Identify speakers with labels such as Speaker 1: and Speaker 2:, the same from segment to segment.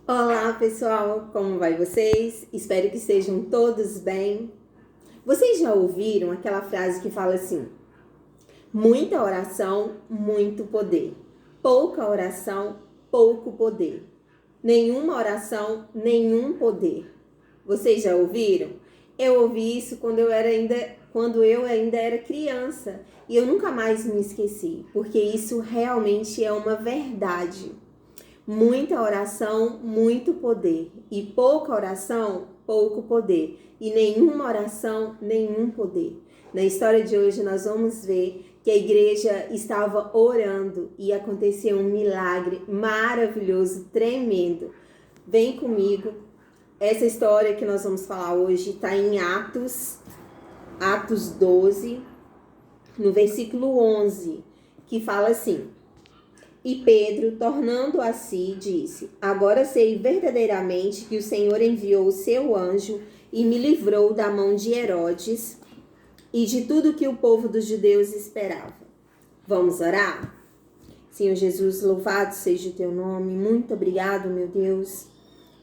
Speaker 1: Olá, pessoal, como vai vocês? Espero que estejam todos bem. Vocês já ouviram aquela frase que fala assim: muita oração, muito poder. Pouca oração, pouco poder. Nenhuma oração, nenhum poder. Vocês já ouviram? Eu ouvi isso quando eu ainda era criança e eu nunca mais me esqueci, porque isso realmente é uma verdade. Muita oração, muito poder. E pouca oração, pouco poder. E nenhuma oração, nenhum poder. Na história de hoje nós vamos ver que a igreja estava orando e aconteceu um milagre maravilhoso, tremendo. Vem comigo. Essa história que nós vamos falar hoje está em Atos 12, no versículo 11, que fala assim: E Pedro, tornando a si, disse: Agora sei verdadeiramente que o Senhor enviou o seu anjo e me livrou da mão de Herodes e de tudo que o povo dos judeus esperava. Vamos orar? Senhor Jesus, louvado seja o teu nome. Muito obrigado, meu Deus,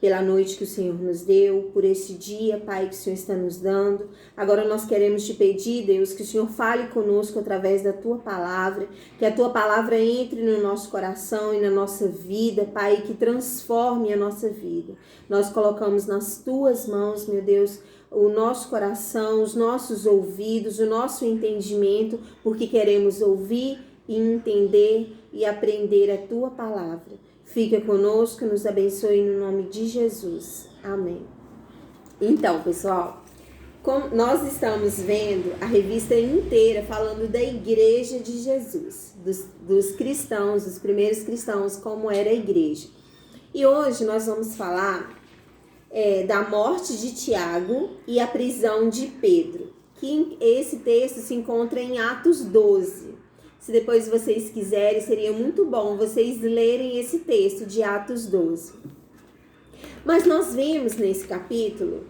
Speaker 1: pela noite que o Senhor nos deu, por esse dia, Pai, que o Senhor está nos dando. Agora nós queremos te pedir, Deus, que o Senhor fale conosco através da tua palavra, que a tua palavra entre no nosso coração e na nossa vida, Pai, que transforme a nossa vida. Nós colocamos nas tuas mãos, meu Deus, o nosso coração, os nossos ouvidos, o nosso entendimento, porque queremos ouvir e entender e aprender a tua palavra. Fica conosco, nos abençoe no nome de Jesus. Amém. Então, pessoal, nós estamos vendo a revista inteira falando da igreja de Jesus, dos cristãos, dos primeiros cristãos, como era a igreja. E hoje nós vamos falar da morte de Tiago e a prisão de Pedro, que esse texto se encontra em Atos 12. Se depois vocês quiserem, seria muito bom vocês lerem esse texto de Atos 12. Mas nós vimos nesse capítulo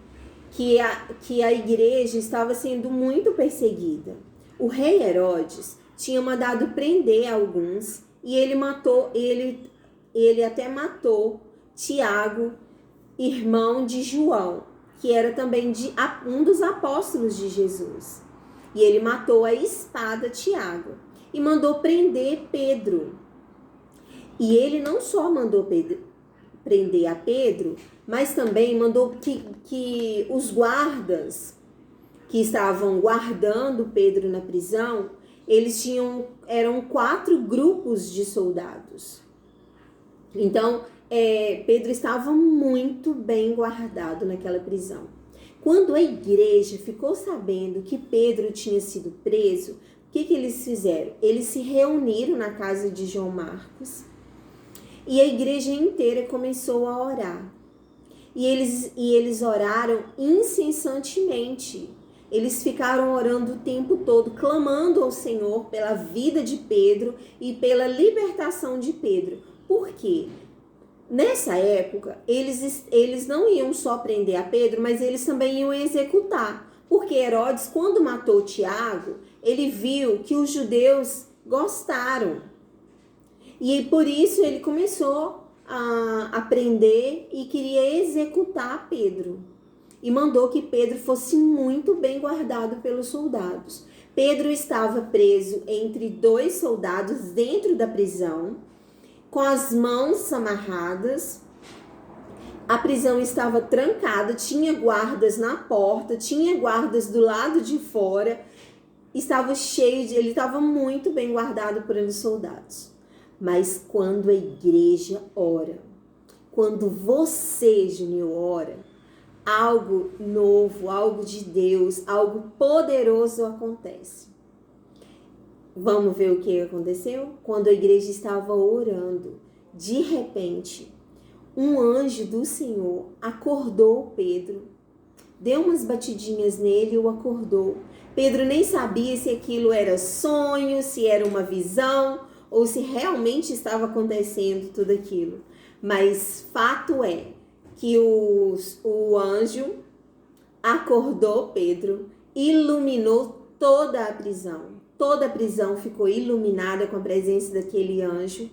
Speaker 1: que a igreja estava sendo muito perseguida. O rei Herodes tinha mandado prender alguns e ele até matou Tiago, irmão de João, que era também um dos apóstolos de Jesus. E ele matou a espada Tiago e mandou prender Pedro. E ele não só mandou prender a Pedro, mas também mandou que os guardas que estavam guardando Pedro na prisão, eram 4 grupos de soldados. Então, Pedro estava muito bem guardado naquela prisão. Quando a igreja ficou sabendo que Pedro tinha sido preso, o que eles fizeram? Eles se reuniram na casa de João Marcos e a igreja inteira começou a orar. E eles oraram incessantemente. Eles ficaram orando o tempo todo, clamando ao Senhor pela vida de Pedro e pela libertação de Pedro. Por quê? Nessa época, eles não iam só prender a Pedro, mas eles também iam executar. Porque Herodes, quando matou Tiago, ele viu que os judeus gostaram. E por isso ele começou a prender e queria executar Pedro. E mandou que Pedro fosse muito bem guardado pelos soldados. Pedro estava preso entre 2 soldados dentro da prisão, com as mãos amarradas. A prisão estava trancada, tinha guardas na porta, tinha guardas do lado de fora, ele estava muito bem guardado por eles soldados. Mas quando a igreja ora, quando você, Júnior, ora, algo novo, algo de Deus, algo poderoso acontece. Vamos ver o que aconteceu? Quando a igreja estava orando, de repente, um anjo do Senhor acordou Pedro, deu umas batidinhas nele e o acordou. Pedro nem sabia se aquilo era sonho, se era uma visão ou se realmente estava acontecendo tudo aquilo. Mas fato é que o anjo acordou Pedro, iluminou toda a prisão. Toda a prisão ficou iluminada com a presença daquele anjo.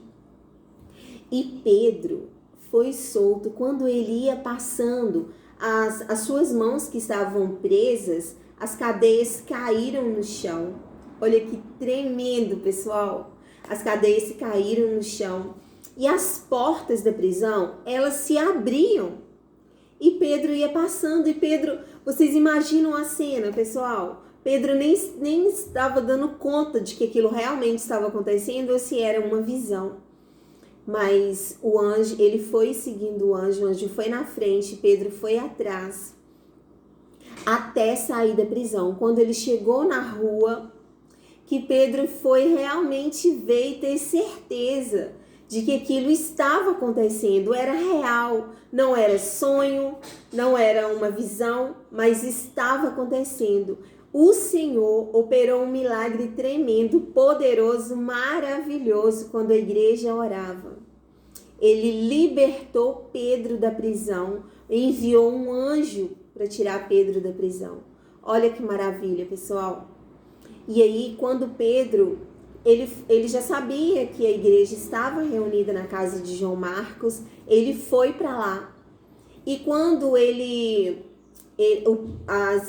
Speaker 1: E Pedro foi solto, quando ele ia passando, as suas mãos que estavam presas, as cadeias caíram no chão. Olha que tremendo, pessoal. As cadeias caíram no chão. E as portas da prisão, elas se abriam. E Pedro ia passando. E Pedro, vocês imaginam a cena, pessoal? Pedro nem estava dando conta de que aquilo realmente estava acontecendo ou se era uma visão. Mas o anjo, ele foi seguindo o anjo foi na frente, Pedro foi atrás, até sair da prisão. Quando ele chegou na rua, que Pedro foi realmente ver e ter certeza de que aquilo estava acontecendo, era real, não era sonho, não era uma visão, mas estava acontecendo. O Senhor operou um milagre tremendo, poderoso, maravilhoso quando a igreja orava. Ele libertou Pedro da prisão, enviou um anjo para tirar Pedro da prisão. Olha que maravilha, pessoal. E aí, quando Pedro, ele já sabia que a igreja estava reunida na casa de João Marcos, ele foi para lá. E quando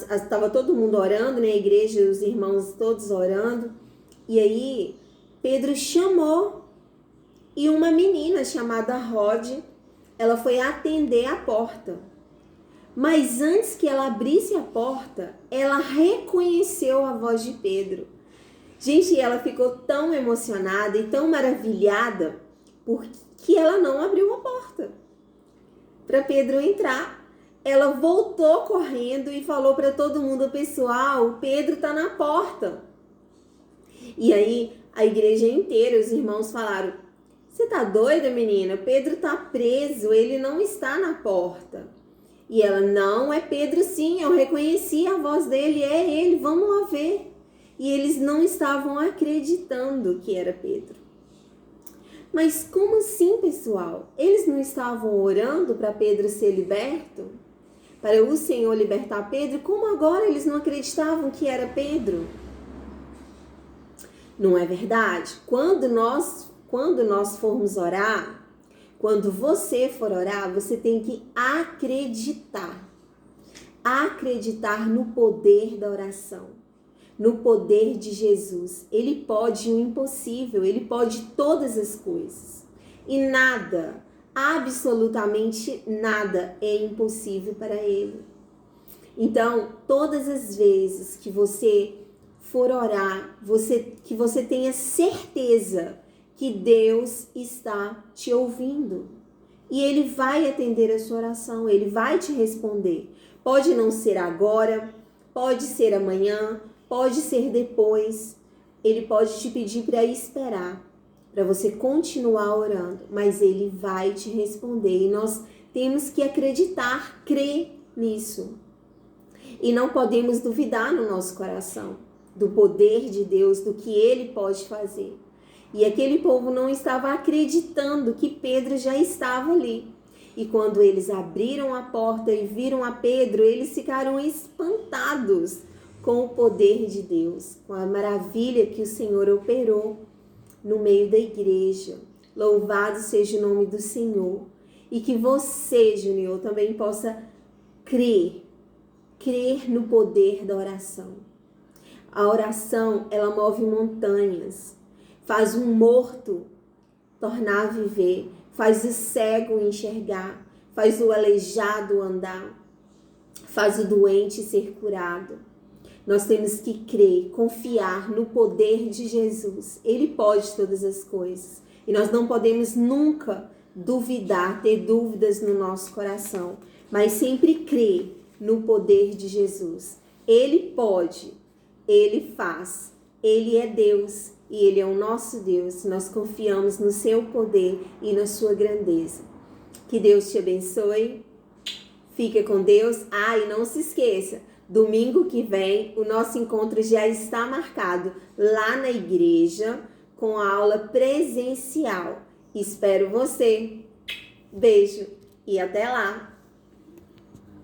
Speaker 1: estava todo mundo orando, né? A igreja, os irmãos todos orando. E aí, Pedro chamou. E uma menina chamada Rod, ela foi atender a porta. Mas antes que ela abrisse a porta, ela reconheceu a voz de Pedro. Gente, ela ficou tão emocionada e tão maravilhada porque ela não abriu a porta para Pedro entrar. Ela voltou correndo e falou para todo mundo: pessoal, o Pedro está na porta. E aí a igreja inteira, os irmãos falaram: você tá doida, menina? Pedro tá preso, ele não está na porta. E ela: não, é Pedro sim, eu reconheci a voz dele, é ele, vamos lá ver. E eles não estavam acreditando que era Pedro. Mas como assim, pessoal? Eles não estavam orando para Pedro ser liberto? Para o Senhor libertar Pedro? Como agora eles não acreditavam que era Pedro? Não é verdade? Quando nós formos orar, quando você for orar, você tem que acreditar. Acreditar no poder da oração, no poder de Jesus. Ele pode o impossível, ele pode todas as coisas. E nada, absolutamente nada é impossível para ele. Então, todas as vezes que você for orar, que você tenha certeza que Deus está te ouvindo. E ele vai atender a sua oração, ele vai te responder. Pode não ser agora, pode ser amanhã, pode ser depois. Ele pode te pedir para esperar, para você continuar orando, mas ele vai te responder. E nós temos que acreditar, crer nisso. E não podemos duvidar no nosso coração do poder de Deus, do que ele pode fazer. E aquele povo não estava acreditando que Pedro já estava ali. E quando eles abriram a porta e viram a Pedro, eles ficaram espantados com o poder de Deus, com a maravilha que o Senhor operou no meio da igreja. Louvado seja o nome do Senhor. E que você, Junior, também possa crer no poder da oração. A oração, ela move montanhas, faz um morto tornar a viver, faz o cego enxergar, faz o aleijado andar, faz o doente ser curado. Nós temos que crer, confiar no poder de Jesus. Ele pode todas as coisas. E nós não podemos nunca duvidar, ter dúvidas no nosso coração, mas sempre crer no poder de Jesus. Ele pode, ele faz, ele é Deus e ele é o nosso Deus. Nós confiamos no seu poder e na sua grandeza. Que Deus te abençoe. Fica com Deus. E não se esqueça, domingo que vem o nosso encontro já está marcado lá na igreja com a aula presencial. Espero você. Beijo e até lá!